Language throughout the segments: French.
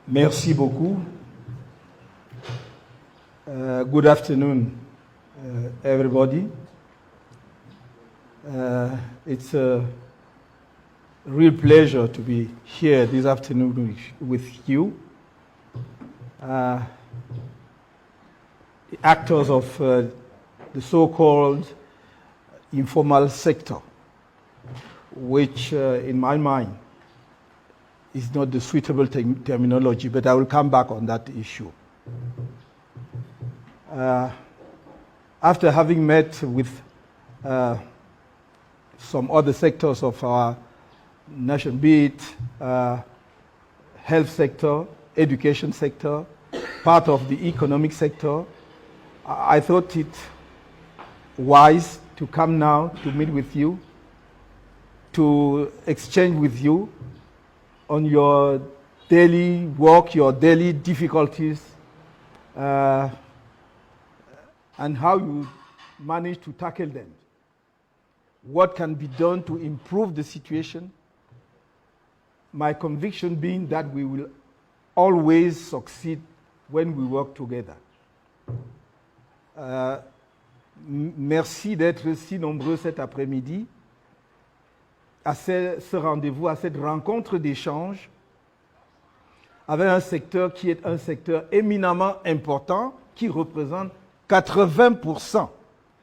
Merci beaucoup. Good afternoon, everybody. It's a real pleasure to be here this afternoon with you. The actors of the so-called informal sector, which in my mind is not the suitable terminology, but I will come back on that issue. After having met with some other sectors of our nation, be it health sector, education sector, part of the economic sector, I thought it wise to come now to meet with you, to exchange with you on your daily work, your daily difficulties, and how you manage to tackle them. What can be done to improve the situation? My conviction being that we will always succeed when we work together. Merci d'être si nombreux cet après-midi à ce rendez-vous, à cette rencontre d'échange avec un secteur qui est un secteur éminemment important, qui représente 80%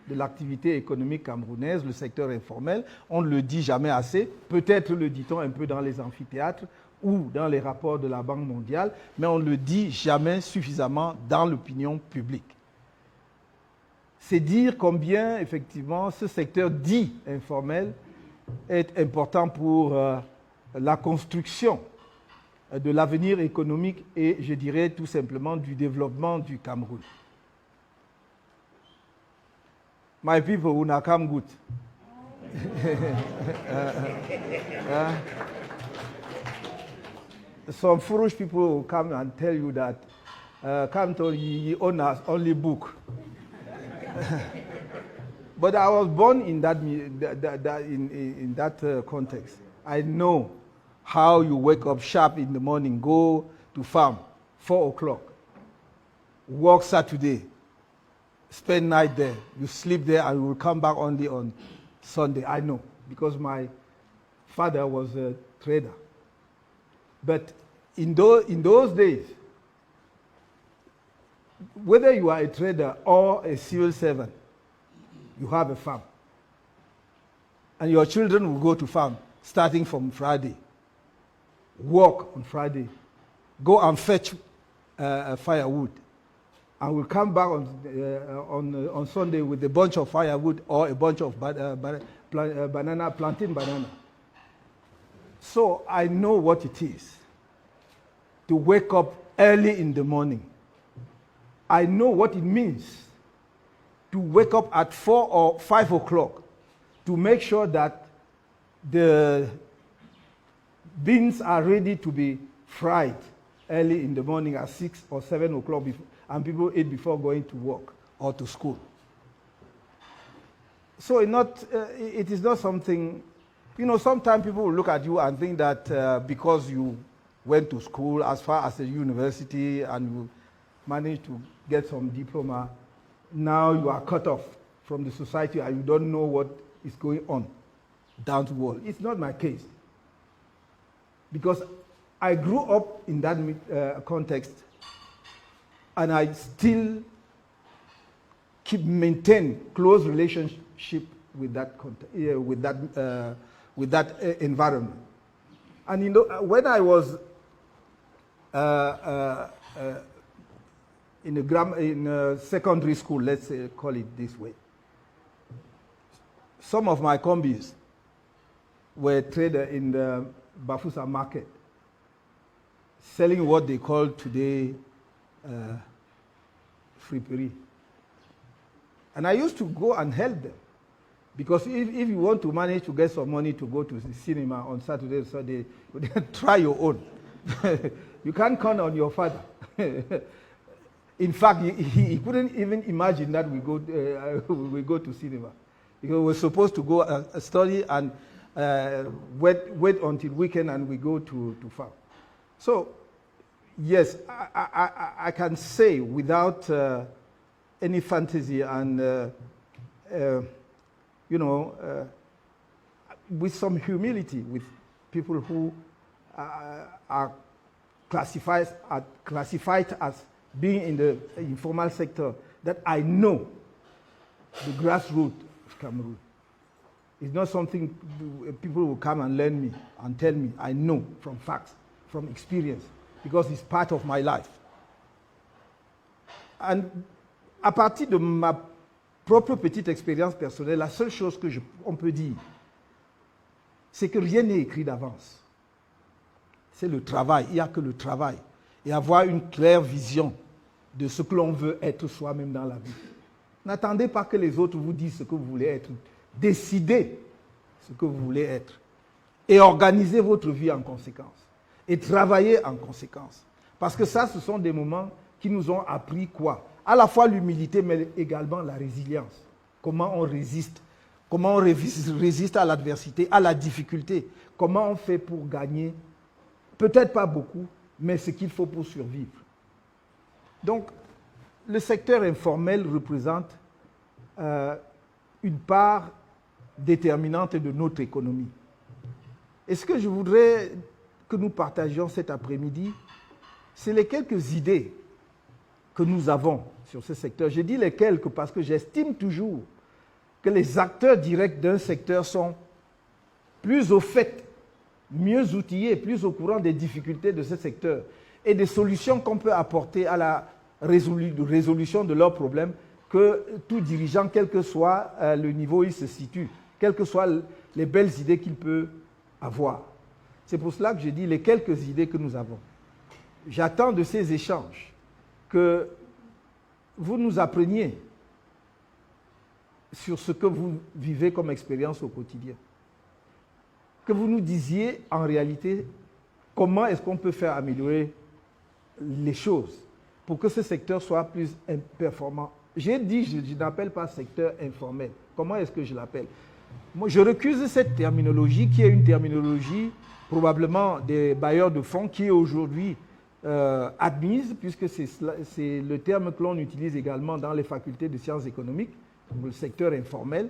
de l'activité économique camerounaise, le secteur informel. On ne le dit jamais assez, peut-être le dit-on un peu dans les amphithéâtres ou dans les rapports de la Banque mondiale, mais on ne le dit jamais suffisamment dans l'opinion publique. C'est dire combien, effectivement, ce secteur dit informel est important pour la construction de l'avenir économique et, je dirais, tout simplement du développement du Cameroun. My people, una come good. Some foolish people will come and tell you that Canton, you own us only book. But I was born in that context. I know how you wake up sharp in the morning, go to farm, 4 o'clock, work Saturday, spend night there, you sleep there, and you will come back only on Sunday. I know, because my father was a trader. But in those days, whether you are a trader or a civil servant, you have a farm. And your children will go to farm starting from Friday, work on Friday, go and fetch firewood, and will come back on Sunday with a bunch of firewood or a bunch of plantain banana. So I know what it is to wake up early in the morning. I know what it means to wake up at 4 or 5 o'clock to make sure that the beans are ready to be fried early in the morning at 6 or 7 o'clock, and people eat before going to work or to school. So it is not something, sometimes people will look at you and think that because you went to school as far as a university and you managed to get some diploma, now you are cut off from the society and you don't know what is going on down the world. It's not my case. Because I grew up in that context, and I still maintain close relationship with that environment. And when I was in secondary school, let's call it this way, some of my combis were traders in the Bafusa market, selling what they call today friperie. And I used to go and help them, because if you want to manage to get some money to go to the cinema on Saturday, Sunday, try your own. You can't count on your father. In fact, he couldn't even imagine that we go to cinema. Because we were supposed to go study and wait until weekend and we go to farm. So, yes, I can say without any fantasy and, with some humility, with people who are classified as being in the informal sector, that I know the grassroots of Cameroon. It's not something people will come and learn me and tell me. I know from facts, from experience, because it's part of my life. And à partir de ma propre petite expérience personnelle, la seule chose qu'on peut dire, c'est que rien n'est écrit d'avance. C'est le travail, il n'y a que le travail. Et avoir une claire vision de ce que l'on veut être soi-même dans la vie. N'attendez pas que les autres vous disent ce que vous voulez être. Décidez ce que vous voulez être. Et organisez votre vie en conséquence. Et travaillez en conséquence. Parce que ça, ce sont des moments qui nous ont appris quoi? À la fois l'humilité, mais également la résilience. Comment on résiste? Comment on résiste à l'adversité, à la difficulté? Comment on fait pour gagner? Peut-être pas beaucoup, mais ce qu'il faut pour survivre. Donc, le secteur informel représente une part déterminante de notre économie. Et ce que je voudrais que nous partagions cet après-midi, c'est les quelques idées que nous avons sur ce secteur. Je dis les quelques parce que j'estime toujours que les acteurs directs d'un secteur sont plus au fait, mieux outillés, plus au courant des difficultés de ce secteur et des solutions qu'on peut apporter à la résolution de leurs problèmes que tout dirigeant, quel que soit le niveau où il se situe, quelles que soient les belles idées qu'il peut avoir. C'est pour cela que je dis les quelques idées que nous avons. J'attends de ces échanges que vous nous appreniez sur ce que vous vivez comme expérience au quotidien. Que vous nous disiez en réalité comment est-ce qu'on peut faire améliorer les choses pour que ce secteur soit plus performant. J'ai dit, je n'appelle pas secteur informel. Comment est-ce que je l'appelle? Moi, je recuse cette terminologie qui est une terminologie probablement des bailleurs de fonds qui est aujourd'hui admise, puisque c'est le terme que l'on utilise également dans les facultés de sciences économiques, donc le secteur informel,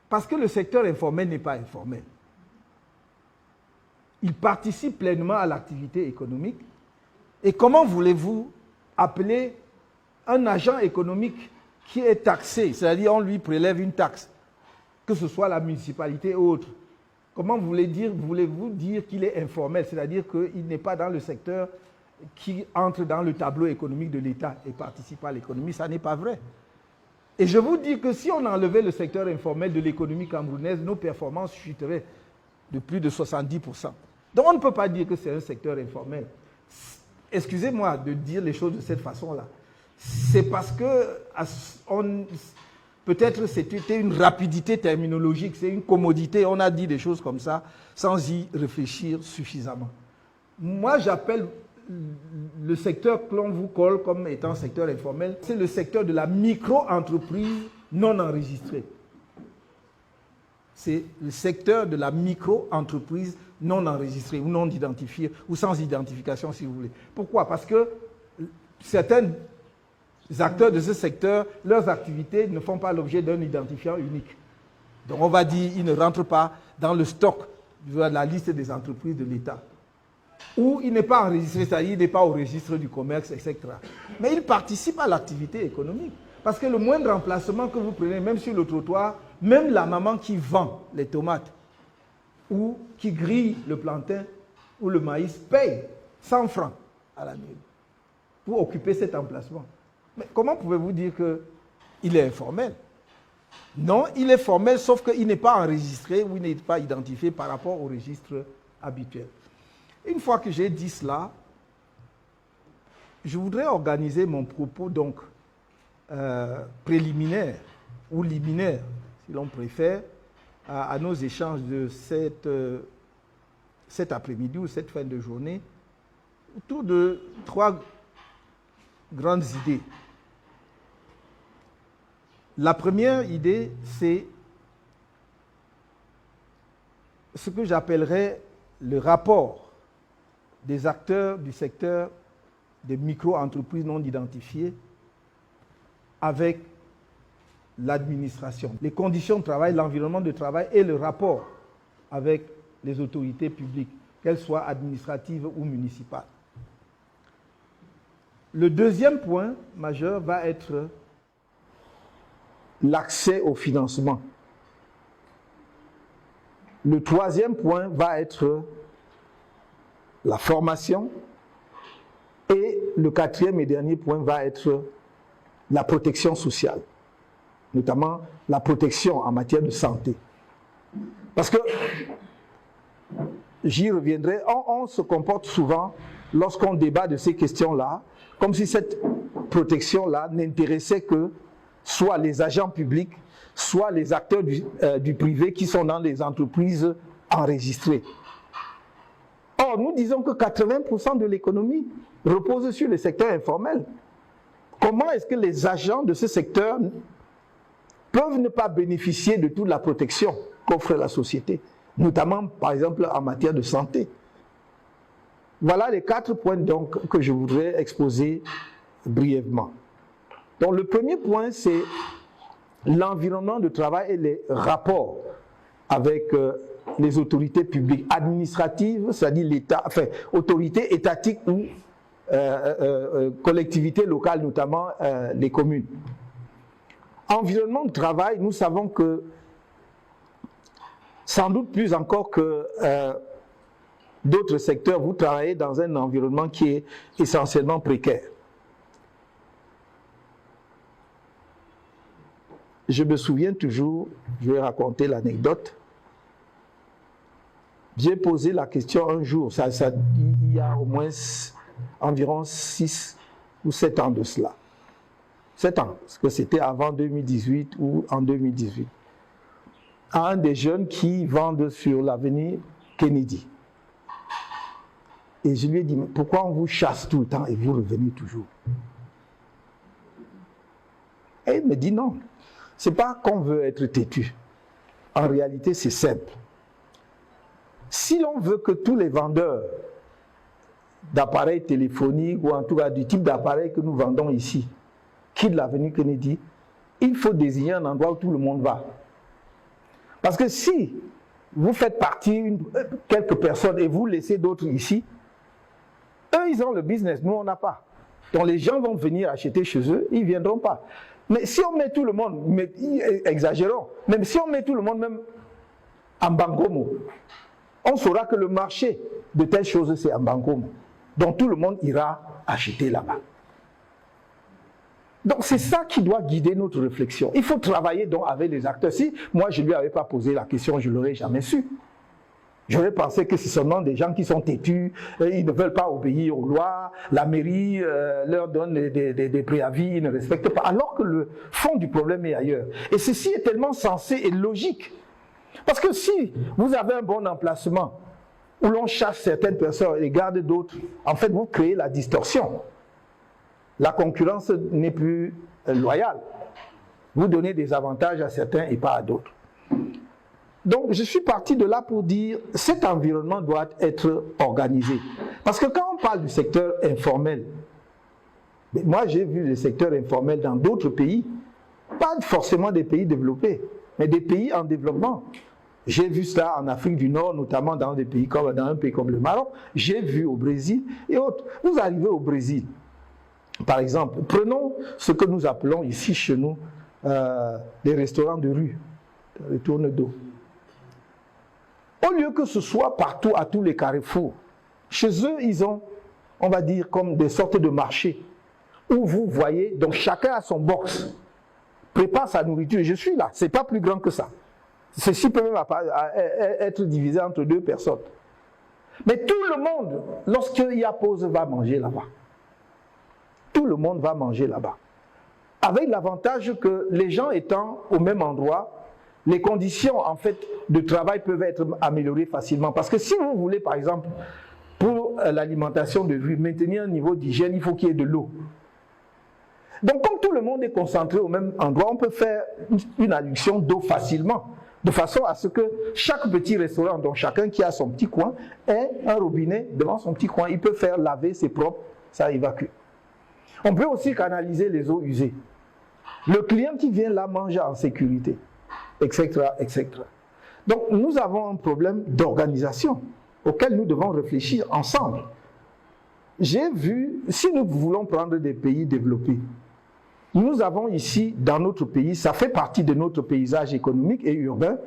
parce que le secteur informel n'est pas informel. Il participe pleinement à l'activité économique. Et comment voulez-vous appeler un agent économique qui est taxé, c'est-à-dire on lui prélève une taxe, que ce soit la municipalité ou autre? Comment voulez-vous dire qu'il est informel, c'est-à-dire qu'il n'est pas dans le secteur qui entre dans le tableau économique de l'État et participe à l'économie? Ça n'est pas vrai. Et je vous dis que si on enlevait le secteur informel de l'économie camerounaise, nos performances chuteraient de plus de 70%. Donc on ne peut pas dire que c'est un secteur informel. Excusez-moi de dire les choses de cette façon-là. C'est parce que peut-être c'était une rapidité terminologique, c'est une commodité, on a dit des choses comme ça sans y réfléchir suffisamment. Moi, j'appelle le secteur que l'on vous colle comme étant secteur informel, c'est le secteur de la micro-entreprise non enregistrée. C'est le secteur de la micro-entreprise non enregistrée ou non identifiée ou sans identification si vous voulez. Pourquoi? Parce que certains acteurs de ce secteur, leurs activités ne font pas l'objet d'un identifiant unique. Donc on va dire qu'ils ne rentrent pas dans le stock de la liste des entreprises de l'État. Ou il n'est pas enregistré, c'est-à-dire il n'est pas au registre du commerce, etc. Mais il participe à l'activité économique. Parce que le moindre emplacement que vous prenez, même sur le trottoir, même la maman qui vend les tomates ou qui grille le plantain ou le maïs paye 100 francs à la mairie pour occuper cet emplacement. Mais comment pouvez-vous dire qu'il est informel? Non, il est formel, sauf qu'il n'est pas enregistré ou il n'est pas identifié par rapport au registre habituel. Une fois que j'ai dit cela, je voudrais organiser mon propos donc préliminaire ou liminaire, si l'on préfère, à nos échanges de cet après-midi ou cette fin de journée, autour de 3 grandes idées. La première idée, c'est ce que j'appellerais le rapport des acteurs du secteur des micro-entreprises non identifiées avec l'administration, les conditions de travail, l'environnement de travail et le rapport avec les autorités publiques, qu'elles soient administratives ou municipales. Le deuxième point majeur va être l'accès au financement. Le troisième point va être la formation. Et le quatrième et dernier point va être la protection sociale, notamment la protection en matière de santé. Parce que, j'y reviendrai, on se comporte souvent, lorsqu'on débat de ces questions-là, comme si cette protection-là n'intéressait que soit les agents publics, soit les acteurs du privé qui sont dans les entreprises enregistrées. Or, nous disons que 80% de l'économie repose sur le secteur informel. Comment est-ce que les agents de ce secteur peuvent ne pas bénéficier de toute la protection qu'offre la société, notamment, par exemple, en matière de santé? Voilà les 4 points donc que je voudrais exposer brièvement. Donc, le premier point, c'est l'environnement de travail et les rapports avec les autorités publiques administratives, c'est-à-dire l'État, enfin, autorités étatiques ou collectivités locales, notamment les communes. Environnement de travail, nous savons que, sans doute plus encore que d'autres secteurs, vous travaillez dans un environnement qui est essentiellement précaire. Je me souviens toujours, je vais raconter l'anecdote. J'ai posé la question un jour, il y a au moins environ 6 ou 7 ans de cela. 7 ans, parce que c'était avant 2018 ou en 2018. À un des jeunes qui vendent sur l'avenue Kennedy. Et je lui ai dit, pourquoi on vous chasse tout le temps et vous revenez toujours? Et il me dit non, c'est pas qu'on veut être têtu. En réalité, c'est simple. Si l'on veut que tous les vendeurs d'appareils téléphoniques ou en tout cas du type d'appareil que nous vendons ici quittent l'avenue Kennedy, il faut désigner un endroit où tout le monde va. Parce que si vous faites partie quelques personnes et vous laissez d'autres ici, eux ils ont le business, nous on n'a pas. Donc les gens vont venir acheter chez eux, ils ne viendront pas. Mais si on met tout le monde, exagérons, même si on met tout le monde même en Bangomo, on saura que le marché de telles choses, c'est en Bangomo. Donc tout le monde ira acheter là-bas. Donc c'est ça qui doit guider notre réflexion. Il faut travailler donc avec les acteurs. Si moi je ne lui avais pas posé la question, je ne l'aurais jamais su. J'aurais pensé que c'est seulement des gens qui sont têtus, ils ne veulent pas obéir aux lois, la mairie leur donne des préavis, ils ne respectent pas, alors que le fond du problème est ailleurs. Et ceci est tellement sensé et logique. Parce que si vous avez un bon emplacement, où l'on chasse certaines personnes et garde d'autres, en fait vous créez la distorsion. La concurrence n'est plus loyale. Vous donnez des avantages à certains et pas à d'autres. Donc je suis parti de là pour dire que cet environnement doit être organisé. Parce que quand on parle du secteur informel, moi j'ai vu le secteur informel dans d'autres pays, pas forcément des pays développés, mais des pays en développement. J'ai vu cela en Afrique du Nord, notamment dans un pays comme le Maroc. J'ai vu au Brésil et autres. Vous arrivez au Brésil, par exemple, prenons ce que nous appelons ici chez nous des restaurants de rue, les tournes d'eau. Au lieu que ce soit partout, à tous les carrefours, chez eux, ils ont, on va dire, comme des sortes de marchés, où vous voyez, donc chacun a son box, prépare sa nourriture, je suis là, c'est pas plus grand que ça. Ceci peut même être divisé entre 2 personnes. Mais tout le monde, lorsqu'il y a pause, va manger là-bas. Tout le monde va manger là-bas. Avec l'avantage que les gens étant au même endroit, les conditions en fait de travail peuvent être améliorées facilement. Parce que si vous voulez, par exemple, pour l'alimentation de rue, maintenir un niveau d'hygiène, il faut qu'il y ait de l'eau. Donc comme tout le monde est concentré au même endroit, on peut faire une adduction d'eau facilement. De façon à ce que chaque petit restaurant, dont chacun qui a son petit coin, ait un robinet devant son petit coin. Il peut faire laver ses propres, ça évacue. On peut aussi canaliser les eaux usées. Le client qui vient là mange en sécurité, etc., etc. Donc nous avons un problème d'organisation auquel nous devons réfléchir ensemble. J'ai vu, si nous voulons prendre des pays développés, nous avons ici, dans notre pays, ça fait partie de notre paysage économique et urbain,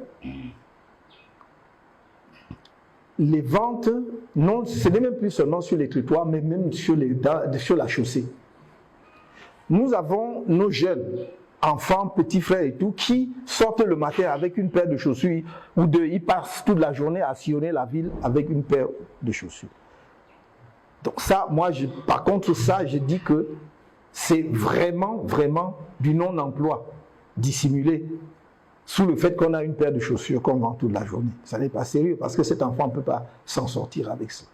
les ventes, non, ce n'est même plus seulement sur les trottoirs, mais même sur la chaussée. Nous avons nos jeunes, enfants, petits frères et tout, qui sortent le matin avec une paire de chaussures ou deux. Ils passent toute la journée à sillonner la ville avec une paire de chaussures. Donc ça, moi, par contre, ça, je dis que c'est vraiment, vraiment du non-emploi dissimulé sous le fait qu'on a une paire de chaussures qu'on vend toute la journée. Ça n'est pas sérieux parce que cet enfant ne peut pas s'en sortir avec ça.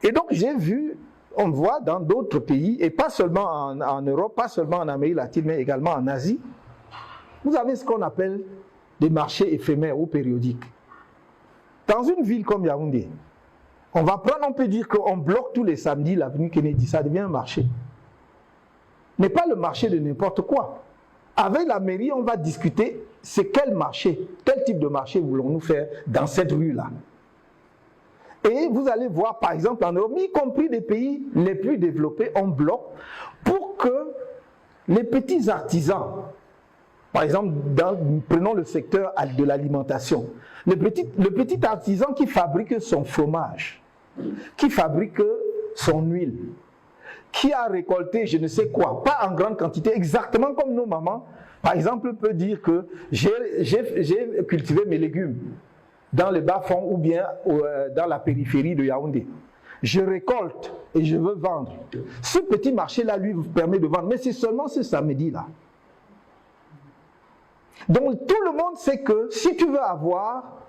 Et donc, j'ai vu, on voit dans d'autres pays, et pas seulement en Europe, pas seulement en Amérique latine, mais également en Asie, vous avez ce qu'on appelle des marchés éphémères ou périodiques. Dans une ville comme Yaoundé, on peut dire qu'on bloque tous les samedis l'avenue Kennedy, ça devient un marché. Mais pas le marché de n'importe quoi. Avec la mairie, on va discuter, c'est quel marché, quel type de marché voulons-nous faire dans cette rue-là. Et vous allez voir, par exemple, en Europe, y compris des pays les plus développés, on bloque pour que les petits artisans, par exemple, prenons le secteur de l'alimentation, le petit artisan qui fabrique son fromage, qui fabrique son huile, qui a récolté je ne sais quoi, pas en grande quantité, exactement comme nos mamans, par exemple, peut dire que j'ai cultivé mes légumes dans les bas-fonds ou bien dans la périphérie de Yaoundé. Je récolte et je veux vendre. Ce petit marché-là, lui, vous permet de vendre, mais c'est seulement ce samedi-là. Donc, tout le monde sait que si tu veux avoir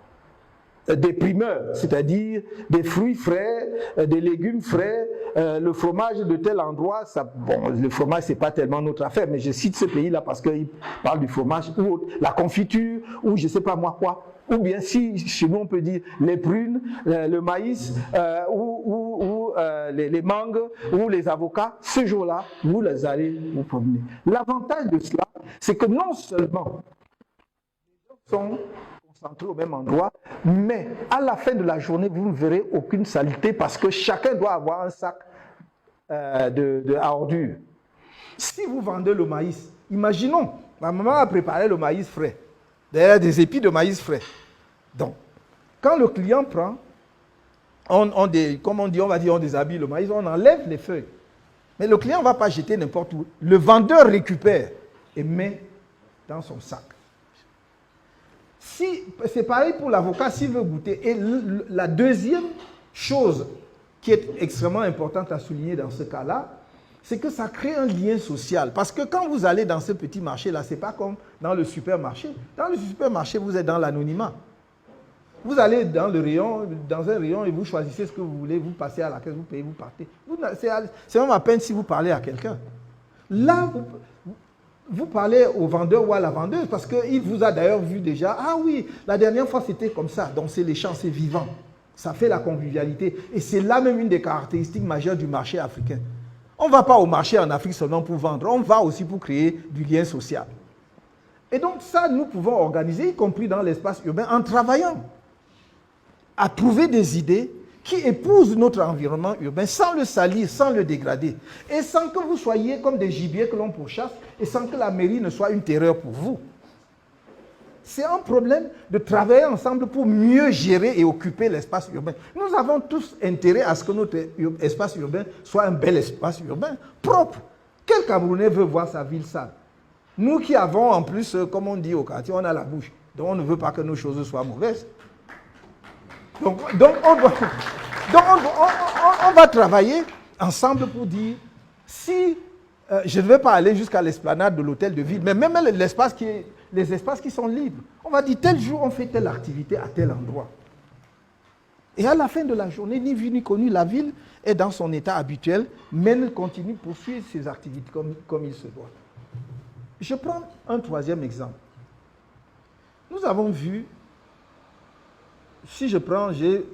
des primeurs, c'est-à-dire des fruits frais, des légumes frais, le fromage de tel endroit, bon, le fromage c'est pas tellement notre affaire, mais je cite ce pays-là parce qu'il parle du fromage, ou la confiture, ou je sais pas moi quoi, ou bien si chez nous on peut dire les prunes, le maïs, ou les mangues, ou les avocats, ce jour-là, vous les allez vous promener. L'avantage de cela, c'est que non seulement les gens sont concentrés au même endroit, mais à la fin de la journée, vous ne verrez aucune saleté parce que chacun doit avoir un sac à ordures. Si vous vendez le maïs, imaginons, ma maman a préparé le maïs frais, d'ailleurs des épis de maïs frais. Donc, quand le client prend, comme on dit, on va dire, on déshabille le maïs, on enlève les feuilles. Mais le client ne va pas jeter n'importe où. Le vendeur récupère et met dans son sac. C'est pareil pour l'avocat s'il veut goûter. Et la deuxième chose qui est extrêmement importante à souligner dans ce cas-là, c'est que ça crée un lien social. Parce que quand vous allez dans ce petit marché-là, ce n'est pas comme dans le supermarché. Dans le supermarché, vous êtes dans l'anonymat. Vous allez dans un rayon et vous choisissez ce que vous voulez, vous passez à la caisse, vous payez, vous partez. C'est même à peine si vous parlez à quelqu'un. Là, vous parlez au vendeur ou à la vendeuse parce qu'il vous a d'ailleurs vu déjà. Ah oui, la dernière fois c'était comme ça. Donc c'est l'échange, c'est vivant. Ça fait la convivialité. Et c'est là même une des caractéristiques majeures du marché africain. On ne va pas au marché en Afrique seulement pour vendre. On va aussi pour créer du lien social. Et donc ça, nous pouvons organiser, y compris dans l'espace urbain, en travaillant à trouver des idées qui épousent notre environnement urbain sans le salir, sans le dégrader, et sans que vous soyez comme des gibiers que l'on pourchasse, et sans que la mairie ne soit une terreur pour vous. C'est un problème de travailler ensemble pour mieux gérer et occuper l'espace urbain. Nous avons tous intérêt à ce que notre espace urbain soit un bel espace urbain, propre. Quel Camerounais veut voir sa ville sale? Nous qui avons en plus, comme on dit au quartier, on a la bouche, donc on ne veut pas que nos choses soient mauvaises. Donc on va travailler ensemble pour dire, si je ne vais pas aller jusqu'à l'esplanade de l'hôtel de ville, mais même les espaces qui sont libres, on va dire tel jour on fait telle activité à tel endroit. Et à la fin de la journée, ni vu ni connu, la ville est dans son état habituel, mais elle continue de poursuivre ses activités comme il se doit. Je prends un troisième exemple. Nous avons vu, si j'ai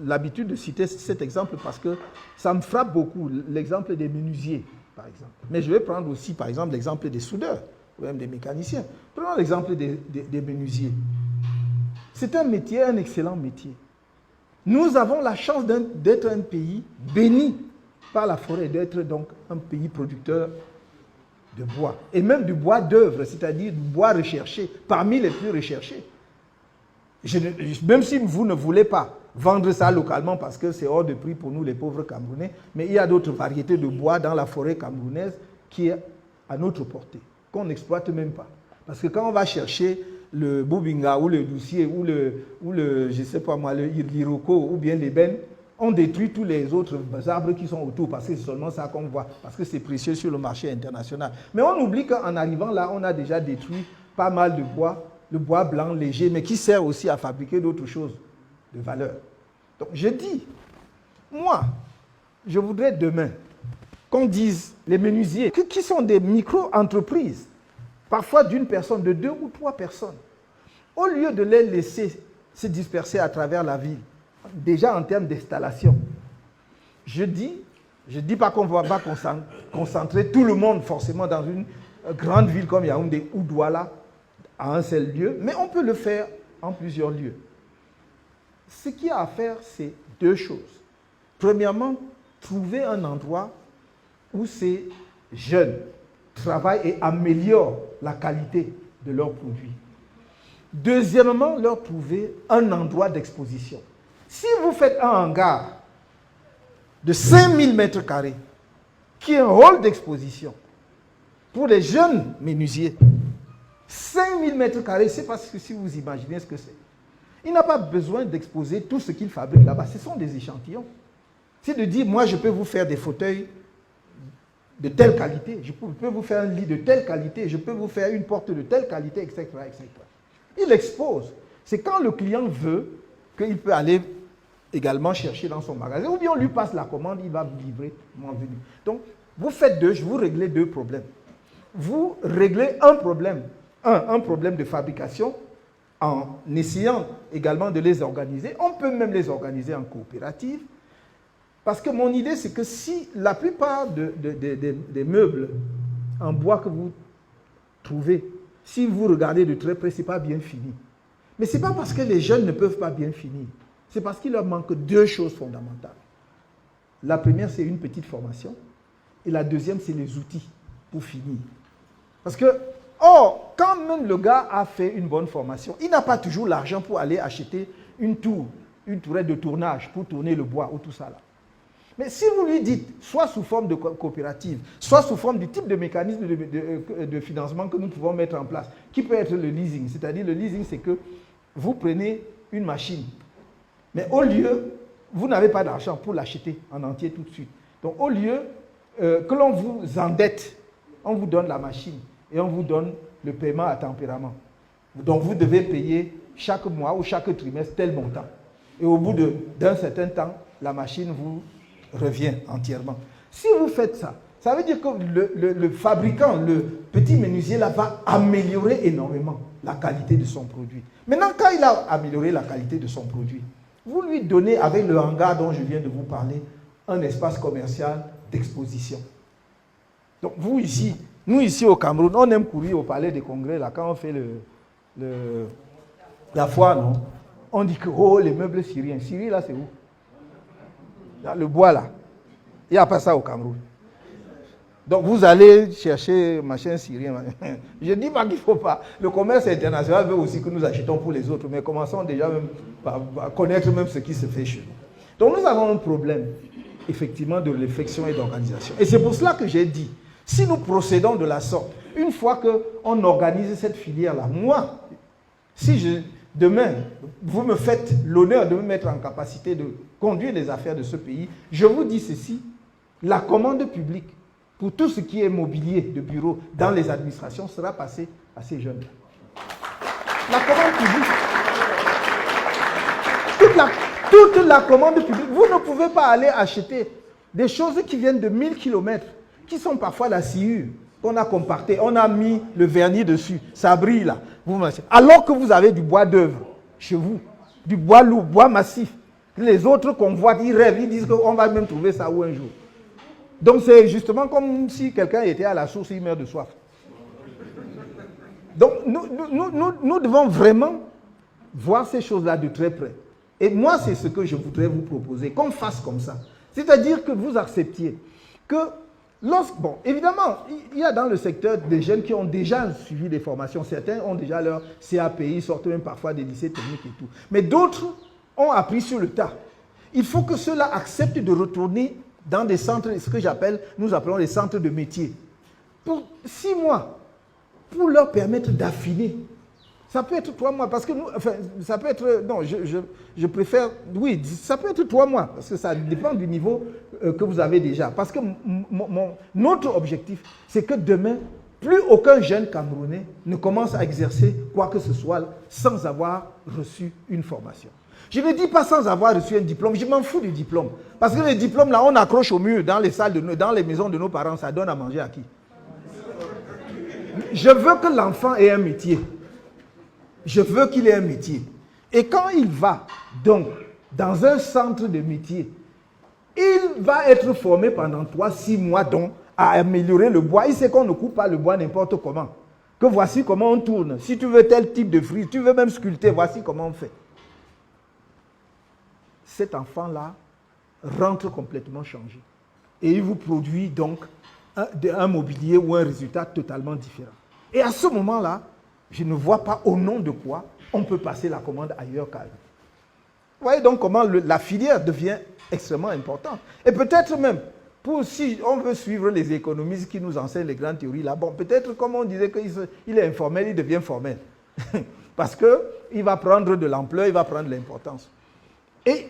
l'habitude de citer cet exemple parce que ça me frappe beaucoup, l'exemple des menuisiers, par exemple. Mais je vais prendre aussi, par exemple, l'exemple des soudeurs, ou même des mécaniciens. Prenons l'exemple des menuisiers. C'est un métier, un excellent métier. Nous avons la chance d'être un pays béni par la forêt, d'être donc un pays producteur de bois, et même du bois d'œuvre, c'est-à-dire du bois recherché, parmi les plus recherchés. Même si vous ne voulez pas vendre ça localement parce que c'est hors de prix pour nous les pauvres Camerounais, mais il y a d'autres variétés de bois dans la forêt camerounaise qui est à notre portée, qu'on n'exploite même pas. Parce que quand on va chercher le Boubinga ou le Doucier ou le je sais pas moi, l'Iroko ou bien l'ébène, on détruit tous les autres arbres qui sont autour parce que c'est seulement ça qu'on voit, parce que c'est précieux sur le marché international. Mais on oublie qu'en arrivant là, on a déjà détruit pas mal de bois, le bois blanc léger, mais qui sert aussi à fabriquer d'autres choses de valeur. Donc je dis, moi, je voudrais demain qu'on dise les menuisiers, qui sont des micro-entreprises, parfois d'une personne, de 2 ou 3 personnes, au lieu de les laisser se disperser à travers la ville, déjà en termes d'installation, je dis pas qu'on va pas concentrer tout le monde forcément dans une grande ville comme Yaoundé ou Douala à un seul lieu, mais on peut le faire en plusieurs lieux. Ce qu'il y a à faire, c'est 2 choses. Premièrement, trouver un endroit où ces jeunes travaillent et améliorent la qualité de leurs produits. Deuxièmement, leur trouver un endroit d'exposition. Si vous faites un hangar de 5000 mètres carrés, qui est un hall d'exposition pour les jeunes menuisiers, 5000 mètres carrés, c'est parce que si vous imaginez ce que c'est. Il n'a pas besoin d'exposer tout ce qu'il fabrique là-bas. Ce sont des échantillons. C'est de dire, moi, je peux vous faire des fauteuils de telle qualité, je peux vous faire un lit de telle qualité, je peux vous faire une porte de telle qualité, etc., etc. Il expose. C'est quand le client veut qu'il peut aller également chercher dans son magasin, ou bien on lui passe la commande, il va livrer mon venu. Donc, vous faites vous réglez 2 problèmes. Vous réglez un problème de fabrication, en essayant également de les organiser. On peut même les organiser en coopérative. Parce que mon idée, c'est que si la plupart des meubles en bois que vous trouvez, si vous regardez de très près, ce n'est pas bien fini. Mais ce n'est pas parce que les jeunes ne peuvent pas bien finir. C'est parce qu'il leur manque 2 choses fondamentales. La première, c'est une petite formation. Et la deuxième, c'est les outils pour finir. Parce que, quand même le gars a fait une bonne formation, il n'a pas toujours l'argent pour aller acheter une tourette de tournage pour tourner le bois ou tout ça là. Mais si vous lui dites, soit sous forme de coopérative, soit sous forme du type de mécanisme de financement que nous pouvons mettre en place, qui peut être le leasing. C'est-à-dire le leasing, c'est que vous prenez une machine, mais au lieu, vous n'avez pas d'argent pour l'acheter en entier tout de suite. Donc au lieu que l'on vous endette, on vous donne la machine et on vous donne le paiement à tempérament. Donc vous devez payer chaque mois ou chaque trimestre tel montant. Et au bout d'un certain temps, la machine vous revient entièrement. Si vous faites ça, ça veut dire que le fabricant, le petit menuisier là, va améliorer énormément la qualité de son produit. Maintenant, quand il a amélioré la qualité de son produit, vous lui donnez avec le hangar dont je viens de vous parler, un espace commercial d'exposition. Donc vous ici, nous ici au Cameroun, on aime courir au palais des congrès là, quand on fait la foire, non? On dit que les meubles syriens. Syrie là, c'est où? Dans le bois là. Il n'y a pas ça au Cameroun. Donc vous allez chercher machin syrien. Je ne dis pas qu'il ne faut pas. Le commerce international veut aussi que nous achetons pour les autres, mais commençons déjà même par connaître même ce qui se fait chez nous. Donc nous avons un problème, effectivement, de réflexion et d'organisation. Et c'est pour cela que j'ai dit, si nous procédons de la sorte, une fois qu'on organise cette filière-là, moi, si demain, vous me faites l'honneur de me mettre en capacité de conduire les affaires de ce pays, je vous dis ceci, la commande publique pour tout ce qui est mobilier de bureau dans les administrations sera passée à ces jeunes. La commande publique. Toute la commande publique. Vous ne pouvez pas aller acheter des choses qui viennent de 1000 km, qui sont parfois la sciure, qu'on a compactée, on a mis le vernis dessus, ça brille là. Vous marchez. Alors que vous avez du bois d'œuvre chez vous, du bois lourd, bois massif. Les autres convoitent, ils rêvent, ils disent qu'on va même trouver ça où un jour. Donc c'est justement comme si quelqu'un était à la source et il meurt de soif. Donc nous devons vraiment voir ces choses-là de très près. Et moi, c'est ce que je voudrais vous proposer, qu'on fasse comme ça. C'est-à-dire que vous acceptiez que bon, évidemment, il y a dans le secteur des jeunes qui ont déjà suivi des formations. Certains ont déjà leur CAPI, sortent même parfois des lycées techniques et tout. Mais d'autres ont appris sur le tas. Il faut que ceux-là acceptent de retourner dans des centres, ce que nous appelons les centres de métier, pour 6 mois, pour leur permettre d'affiner. Ça peut être 3 mois, parce que ça peut être, non, je préfère, oui, ça peut être 3 mois, parce que ça dépend du niveau que vous avez déjà. Parce que notre objectif, c'est que demain, plus aucun jeune Camerounais ne commence à exercer quoi que ce soit sans avoir reçu une formation. Je ne dis pas sans avoir reçu un diplôme, je m'en fous du diplôme. Parce que les diplômes, là, on accroche au mur dans les salles, dans les maisons de nos parents, ça donne à manger à qui? Je veux que l'enfant ait un métier. Je veux qu'il ait un métier. Et quand il va, donc, dans un centre de métier, il va être formé pendant 3-6 mois, donc, à améliorer le bois. Il sait qu'on ne coupe pas le bois n'importe comment. Que voici comment on tourne. Si tu veux tel type de frise, tu veux même sculpter, voici comment on fait. Cet enfant-là rentre complètement changé. Et il vous produit donc un mobilier ou un résultat totalement différent. Et à ce moment-là, je ne vois pas au nom de quoi on peut passer la commande ailleurs qu'à eux. Vous voyez donc comment la filière devient extrêmement importante. Et peut-être même, si on veut suivre les économistes qui nous enseignent les grandes théories là, bon, peut-être comme on disait qu'il est informel, il devient formel. Parce qu'il va prendre de l'ampleur, il va prendre de l'importance. Et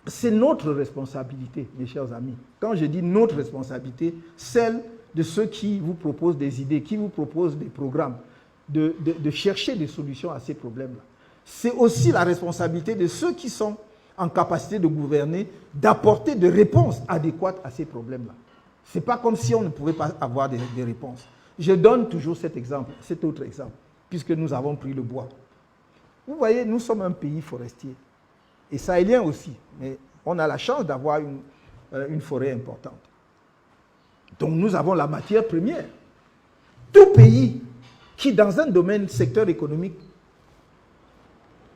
c'est notre responsabilité, mes chers amis. Quand je dis notre responsabilité, celle de ceux qui vous proposent des idées, qui vous proposent des programmes, de chercher des solutions à ces problèmes-là. C'est aussi la responsabilité de ceux qui sont en capacité de gouverner, d'apporter des réponses adéquates à ces problèmes-là. Ce n'est pas comme si on ne pouvait pas avoir des réponses. Je donne toujours cet autre exemple, puisque nous avons pris le bois. Vous voyez, nous sommes un pays forestier. Et sahélien aussi, mais on a la chance d'avoir une forêt importante. Donc nous avons la matière première. Tout pays qui, dans un secteur économique,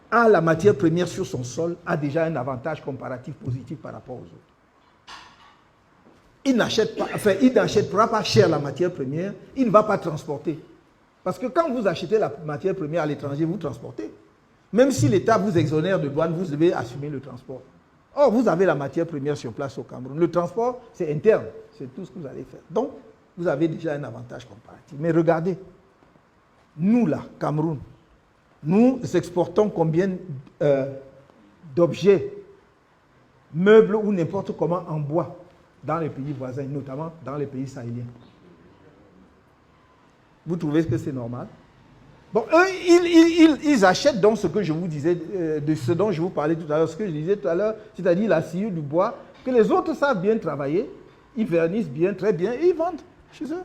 a la matière première sur son sol, a déjà un avantage comparatif positif par rapport aux autres. Il n'achètera pas cher la matière première, il ne va pas transporter. Parce que quand vous achetez la matière première à l'étranger, vous transportez. Même si l'État vous exonère de douane, vous devez assumer le transport. Or, vous avez la matière première sur place au Cameroun. Le transport, c'est interne. C'est tout ce que vous allez faire. Donc, vous avez déjà un avantage comparatif. Mais regardez, nous là, Cameroun, nous exportons combien d'objets, meubles ou n'importe comment en bois dans les pays voisins, notamment dans les pays sahéliens. Vous trouvez que c'est normal? Bon, eux, ils achètent donc ce que je vous disais, de ce dont je vous parlais tout à l'heure, ce que je disais tout à l'heure, c'est-à-dire la sciure du bois, que les autres savent bien travailler, ils vernissent bien, très bien, et ils vendent chez eux.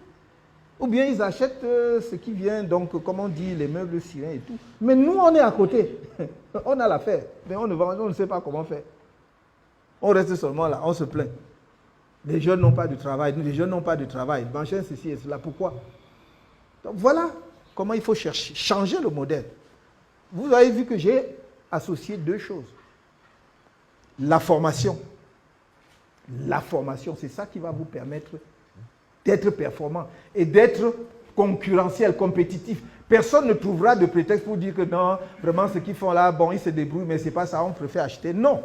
Ou bien ils achètent ce qui vient, donc, comme on dit, les meubles syriens et tout. Mais nous, on est à côté. On a l'affaire, mais on ne sait pas comment faire. On reste seulement là, on se plaint. Les jeunes n'ont pas de travail, les jeunes n'ont pas de travail, machin, ceci et cela. Pourquoi? Donc voilà comment il faut changer le modèle. Vous avez vu que j'ai associé 2 choses. La formation. La formation, c'est ça qui va vous permettre d'être performant et d'être concurrentiel, compétitif. Personne ne trouvera de prétexte pour dire que non, vraiment ce qu'ils font là, bon, ils se débrouillent, mais ce n'est pas ça, on préfère acheter. Non.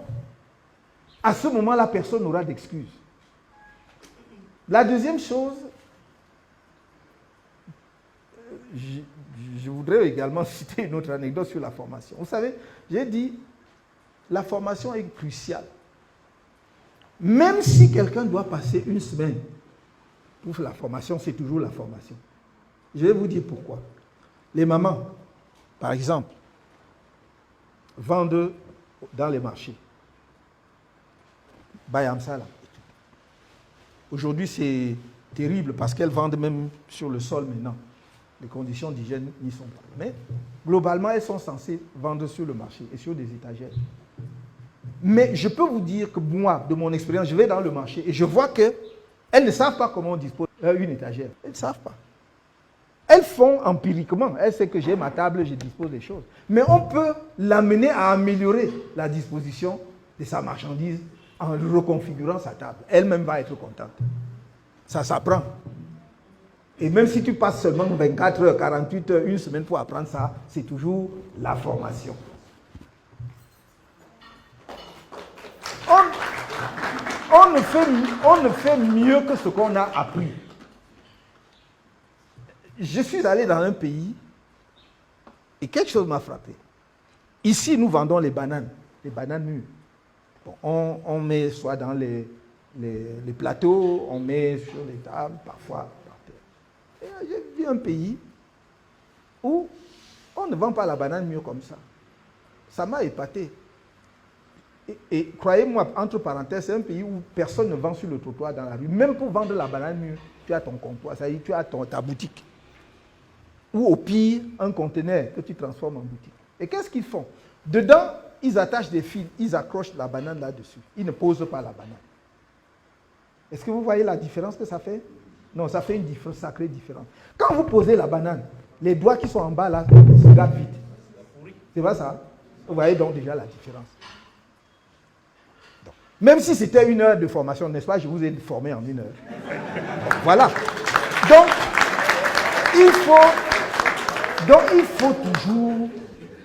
À ce moment-là, personne n'aura d'excuses. La deuxième chose, je voudrais également citer une autre anecdote sur la formation. Vous savez, j'ai dit, la formation est cruciale. Même si quelqu'un doit passer une semaine pour la formation, c'est toujours la formation. Je vais vous dire pourquoi. Les mamans, par exemple, vendent dans les marchés. Bayamsala. Aujourd'hui, c'est terrible parce qu'elles vendent même sur le sol maintenant. Les conditions d'hygiène n'y sont pas. Mais globalement, elles sont censées vendre sur le marché et sur des étagères. Mais je peux vous dire que moi, de mon expérience, je vais dans le marché et je vois qu'elles ne savent pas comment on dispose d'une étagère. Elles ne savent pas. Elles font empiriquement. Elles savent que j'ai ma table, je dispose des choses. Mais on peut l'amener à améliorer la disposition de sa marchandise en reconfigurant sa table. Elle-même va être contente. Ça s'apprend. Et même si tu passes seulement 24 heures, 48 heures, une semaine pour apprendre ça, c'est toujours la formation. On ne fait mieux que ce qu'on a appris. Je suis allé dans un pays et quelque chose m'a frappé. Ici, nous vendons les bananes mûres. Bon, on met soit dans les plateaux, on met sur les tables, parfois par terre. Et j'ai vu un pays où on ne vend pas la banane mûre comme ça. Ça m'a épaté. Et croyez-moi, entre parenthèses, c'est un pays où personne ne vend sur le trottoir dans la rue. Même pour vendre la banane mûre, tu as ton comptoir, c'est-à-dire tu as ta boutique. Ou au pire, un conteneur que tu transformes en boutique. Et qu'est-ce qu'ils font? Dedans, ils attachent des fils, ils accrochent la banane là-dessus. Ils ne posent pas la banane. Est-ce que vous voyez la différence que ça fait? Non, ça fait une sacrée différence. Quand vous posez la banane, les doigts qui sont en bas là, se gâtent vite. C'est pas ça? Vous voyez donc déjà la différence. Donc, même si c'était 1 heure de formation, n'est-ce pas? Je vous ai formé en 1 heure. Bon, voilà. Donc, il faut toujours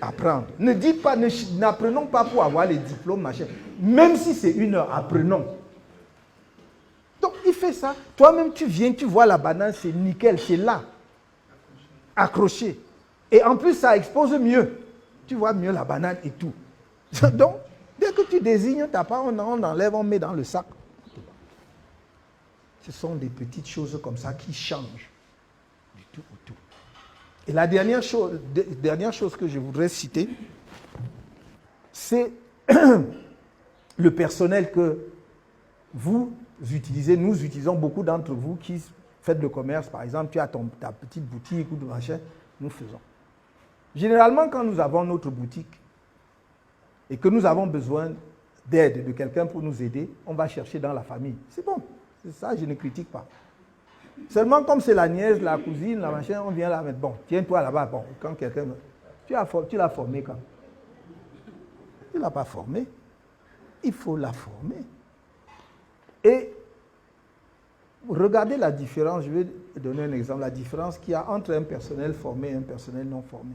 apprendre. Ne dites pas, n'apprenons pas pour avoir les diplômes, machin. Même si c'est 1 heure, apprenons. Donc, il fait ça. Toi-même, tu viens, tu vois la banane, c'est nickel, c'est là. Accroché. Et en plus, ça expose mieux. Tu vois mieux la banane et tout. Donc, dès que tu désignes ta part, on enlève, on met dans le sac. Ce sont des petites choses comme ça qui changent du tout au tout. Et la dernière chose que je voudrais citer, c'est le personnel que vous utilisez, nous utilisons, beaucoup d'entre vous qui faites le commerce, par exemple, tu as ta petite boutique ou de machin, nous faisons. Généralement, quand nous avons notre boutique et que nous avons besoin d'aide de quelqu'un pour nous aider, on va chercher dans la famille. C'est bon, c'est ça, je ne critique pas. Seulement, comme c'est la nièce, la cousine, la machin, on vient là mettre. Bon, tiens-toi là-bas. Bon, quand quelqu'un. Tu l'as formé quand? Tu ne l'as pas formé. Il faut la former. Et regardez la différence. Je vais donner un exemple. La différence qu'il y a entre un personnel formé et un personnel non formé.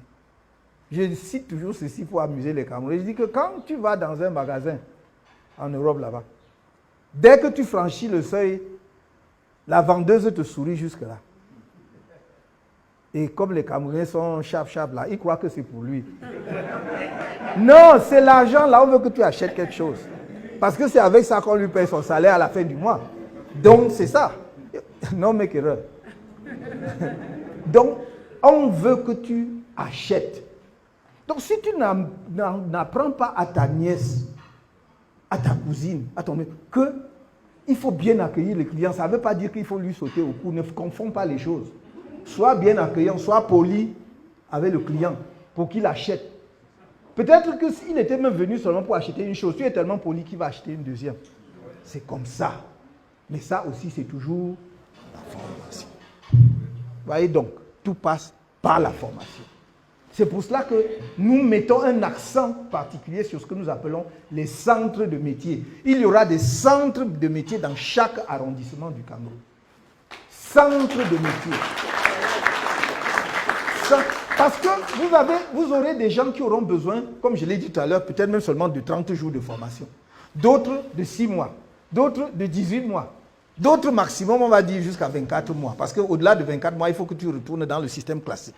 Je cite toujours ceci pour amuser les Camerounais. Je dis que quand tu vas dans un magasin en Europe là-bas, dès que tu franchis le seuil, la vendeuse te sourit jusque-là. Et comme les Camerounais sont chap-chap là, ils croient que c'est pour lui. Non, c'est l'argent là, on veut que tu achètes quelque chose. Parce que c'est avec ça qu'on lui paye son salaire à la fin du mois. Donc c'est ça. Non, mais erreur. Donc, on veut que tu achètes. Donc si tu n'apprends pas à ta nièce, à ta cousine, à ton mec, que il faut bien accueillir le client. Ça ne veut pas dire qu'il faut lui sauter au cou. Ne confonds pas les choses. Sois bien accueillant, sois poli avec le client pour qu'il achète. Peut-être qu'il était même venu seulement pour acheter une chose. Tu es tellement poli qu'il va acheter une deuxième. C'est comme ça. Mais ça aussi, c'est toujours la formation. Vous voyez donc, tout passe par la formation. C'est pour cela que nous mettons un accent particulier sur ce que nous appelons les centres de métiers. Il y aura des centres de métiers dans chaque arrondissement du Cameroun. Centres de métiers. Parce que vous aurez des gens qui auront besoin, comme je l'ai dit tout à l'heure, peut-être même seulement de 30 jours de formation. D'autres de 6 mois. D'autres de 18 mois. D'autres maximum, on va dire, jusqu'à 24 mois. Parce qu'au-delà de 24 mois, il faut que tu retournes dans le système classique.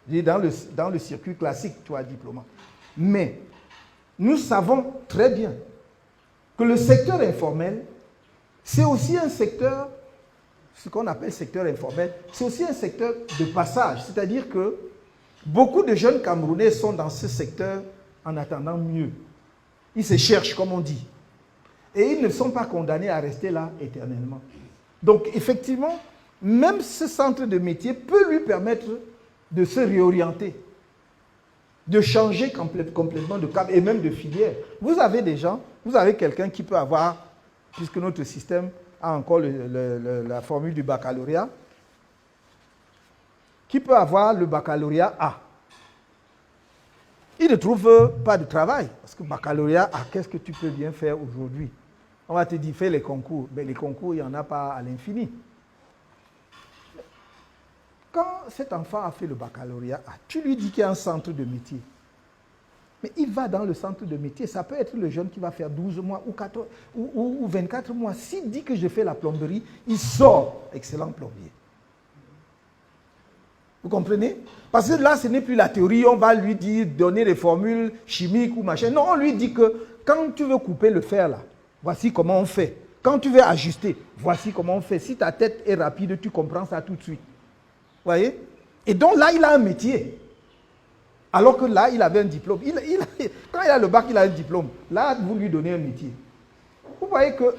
Dans le circuit classique, tu as diplôme. Mais nous savons très bien que le secteur informel, c'est aussi un secteur, ce qu'on appelle secteur informel, c'est aussi un secteur de passage. C'est-à-dire que beaucoup de jeunes Camerounais sont dans ce secteur en attendant mieux. Ils se cherchent, comme on dit. Et ils ne sont pas condamnés à rester là éternellement. Donc, effectivement, même ce centre de métier peut lui permettre de se réorienter, de changer complètement de cap et même de filière. Vous avez des gens, vous avez quelqu'un qui peut avoir, puisque notre système a encore la formule du baccalauréat, qui peut avoir le baccalauréat A. Il ne trouve pas de travail, parce que baccalauréat A, qu'est-ce que tu peux bien faire aujourd'hui? On va te dire, fais les concours. Mais les concours, il n'y en a pas à l'infini. Quand cet enfant a fait le baccalauréat A, tu lui dis qu'il y a un centre de métier. Mais il va dans le centre de métier. Ça peut être le jeune qui va faire 12 mois ou 14, ou 24 mois. S'il dit que je fais la plomberie, il sort excellent plombier. Vous comprenez? Parce que là, ce n'est plus la théorie. On va lui dire, donner des formules chimiques ou machin. Non, on lui dit que quand tu veux couper le fer là, voici comment on fait. Quand tu veux ajuster, voici comment on fait. Si ta tête est rapide, tu comprends ça tout de suite. Vous voyez? Et donc là, il a un métier. Alors que là, il avait un diplôme. Quand il a le bac, il a un diplôme. Là, vous lui donnez un métier. Vous voyez que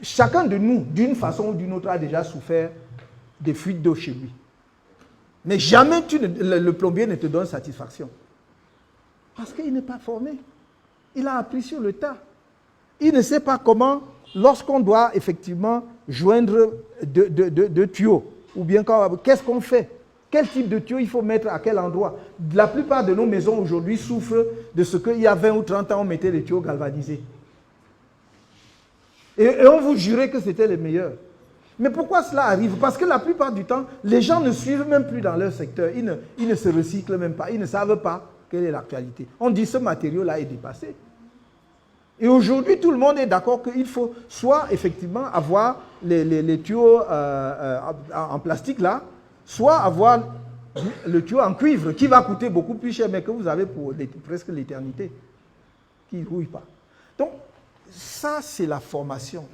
chacun de nous, d'une façon ou d'une autre, a déjà souffert des fuites d'eau chez lui. Mais jamais le plombier ne te donne satisfaction. Parce qu'il n'est pas formé. Il a appris sur le tas. Il ne sait pas comment, lorsqu'on doit effectivement joindre deux tuyaux, ou bien qu'est-ce qu'on fait? Quel type de tuyau il faut mettre à quel endroit? La plupart de nos maisons aujourd'hui souffrent de ce qu'il y a 20 ou 30 ans, on mettait des tuyaux galvanisés. Et on vous jurait que c'était les meilleurs. Mais pourquoi cela arrive? Parce que la plupart du temps, les gens ne suivent même plus dans leur secteur. Ils ne se recyclent même pas. Ils ne savent pas quelle est l'actualité. On dit ce matériau-là est dépassé. Et aujourd'hui, tout le monde est d'accord qu'il faut soit effectivement avoir les tuyaux en plastique là, soit avoir le tuyau en cuivre qui va coûter beaucoup plus cher, mais que vous avez pour presque l'éternité, qui ne rouille pas. Donc, ça, c'est la formation.